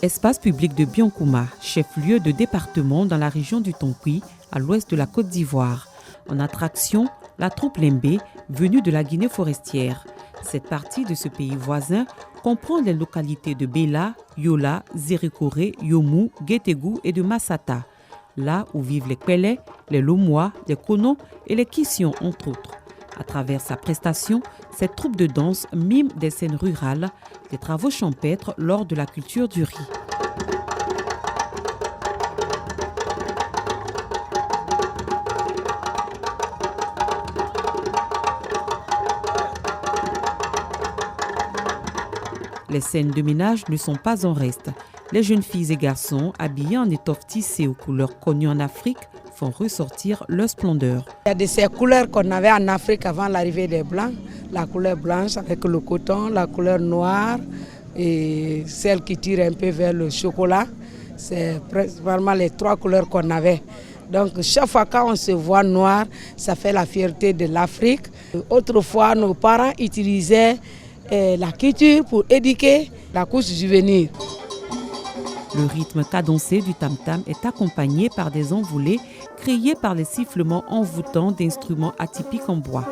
Espace public de Biankouma, chef-lieu de département dans la région du Tonkouy, à l'ouest de la Côte d'Ivoire. En attraction, la troupe Lembé, venue de la Guinée forestière. Cette partie de ce pays voisin comprend les localités de Bela, Yola, Zérékoré, Yomou, Guétégou et de Massata, là où vivent les Kwélé, les Lomois, les Kono et les Kission, entre autres. À travers sa prestation, cette troupe de danse mime des scènes rurales, des travaux champêtres lors de la culture du riz. Les scènes de ménage ne sont pas en reste. Les jeunes filles et garçons, habillés en étoffe tissée aux couleurs connues en Afrique, font ressortir leur splendeur. Il y a de ces couleurs qu'on avait en Afrique avant l'arrivée des Blancs. La couleur blanche avec le coton, la couleur noire et celle qui tire un peu vers le chocolat. C'est vraiment les trois couleurs qu'on avait. Donc chaque fois qu'on se voit noir, ça fait la fierté de l'Afrique. Autrefois, nos parents utilisaient la culture pour éduquer la couche juvénile. Le rythme cadencé du tam-tam est accompagné par des envolées créées par les sifflements envoûtants d'instruments atypiques en bois.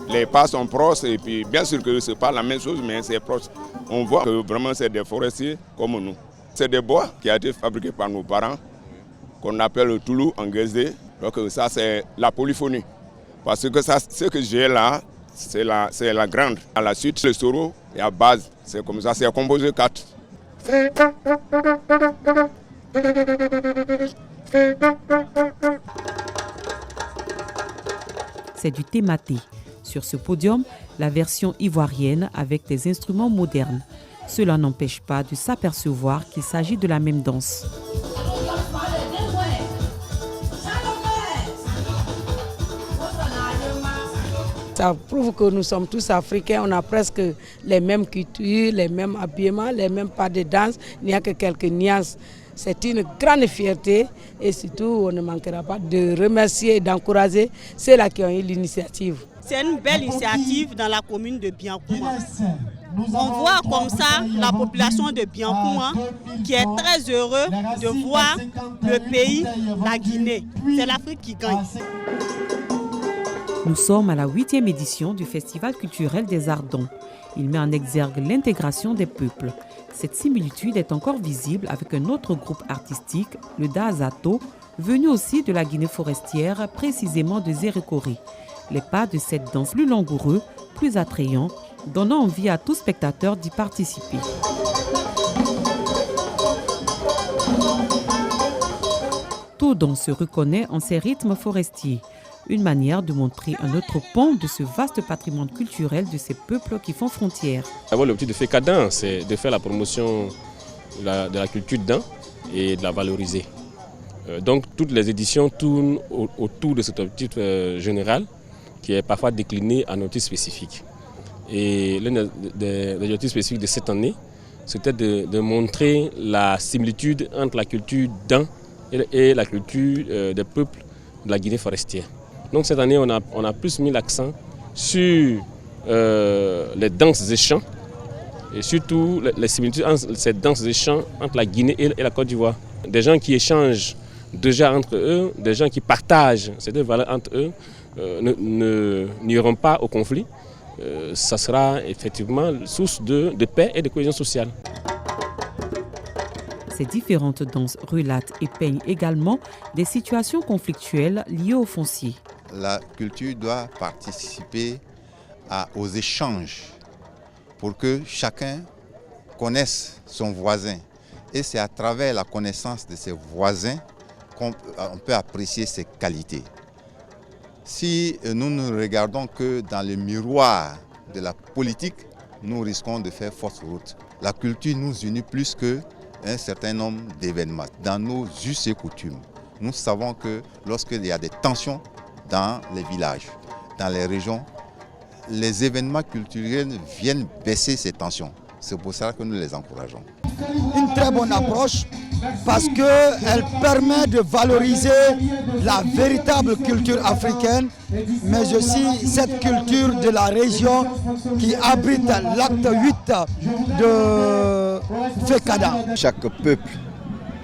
Les pas sont proches et puis bien sûr que ce n'est pas la même chose, mais c'est proche. On voit que vraiment c'est des forestiers comme nous. C'est des bois qui ont été fabriqués par nos parents, qu'on appelle le Toulou en Guézé. Donc ça c'est la polyphonie. Parce que ça, ce que j'ai là, c'est la grande. À la suite, le soro et à base, c'est comme ça, c'est composé 4. C'est du thématé. Sur ce podium, la version ivoirienne avec des instruments modernes. Cela n'empêche pas de s'apercevoir qu'il s'agit de la même danse. Ça prouve que nous sommes tous africains, on a presque les mêmes cultures, les mêmes habillements, les mêmes pas de danse, il n'y a que quelques nuances. C'est une grande fierté et surtout on ne manquera pas de remercier et d'encourager ceux-là qui ont eu l'initiative. C'est une belle initiative dans la commune de Biankouma. On voit comme ça la population de Biankouma qui est très heureux de voir le pays, la Guinée. C'est l'Afrique qui gagne. Nous sommes à la 8e édition du Festival culturel des Ardons. Il met en exergue l'intégration des peuples. Cette similitude est encore visible avec un autre groupe artistique, le Daazato, venu aussi de la Guinée forestière, précisément de Zérékoré. Les pas de cette danse plus langoureux, plus attrayants, donnant envie à tout spectateur d'y participer. Tout don se reconnaît en ces rythmes forestiers. Une manière de montrer un autre pan de ce vaste patrimoine culturel de ces peuples qui font frontière. D'abord, l'objectif de FECADAN, c'est de faire la promotion de la culture Dan et de la valoriser. Donc, toutes les éditions tournent autour de cet objectif général qui est parfois décliné en objectifs spécifiques. Et l'un des objectifs spécifiques de cette année, c'était de montrer la similitude entre la culture Dan et la culture des peuples de la Guinée forestière. Donc cette année, on a plus mis l'accent sur les danses et chants et surtout les similitudes entre ces danses et chants entre la Guinée et la Côte d'Ivoire. Des gens qui échangent déjà entre eux, des gens qui partagent ces deux valeurs entre eux, n'iront pas au conflit. Ça sera effectivement source de paix et de cohésion sociale. Ces différentes danses relatent et peignent également des situations conflictuelles liées au foncier. La culture doit participer aux échanges pour que chacun connaisse son voisin. Et c'est à travers la connaissance de ses voisins qu'on peut apprécier ses qualités. Si nous ne regardons que dans le miroir de la politique, nous risquons de faire fausse route. La culture nous unit plus qu'un certain nombre d'événements. Dans nos us et coutumes, nous savons que lorsqu'il y a des tensions dans les villages, dans les régions, les événements culturels viennent baisser ces tensions. C'est pour ça que nous les encourageons. Une très bonne approche parce qu'elle permet de valoriser la véritable culture africaine, mais aussi cette culture de la région qui abrite l'acte 8 de FECADA. Chaque peuple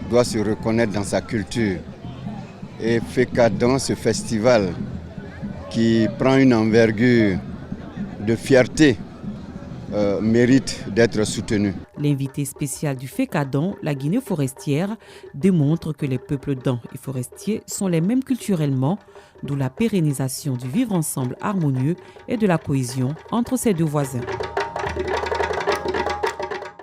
doit se reconnaître dans sa culture. Et FECADA, ce festival qui prend une envergure de fierté, mérite d'être soutenu. L'invité spécial du FECADA, la Guinée forestière, démontre que les peuples dans et forestiers sont les mêmes culturellement, d'où la pérennisation du vivre ensemble harmonieux et de la cohésion entre ces deux voisins.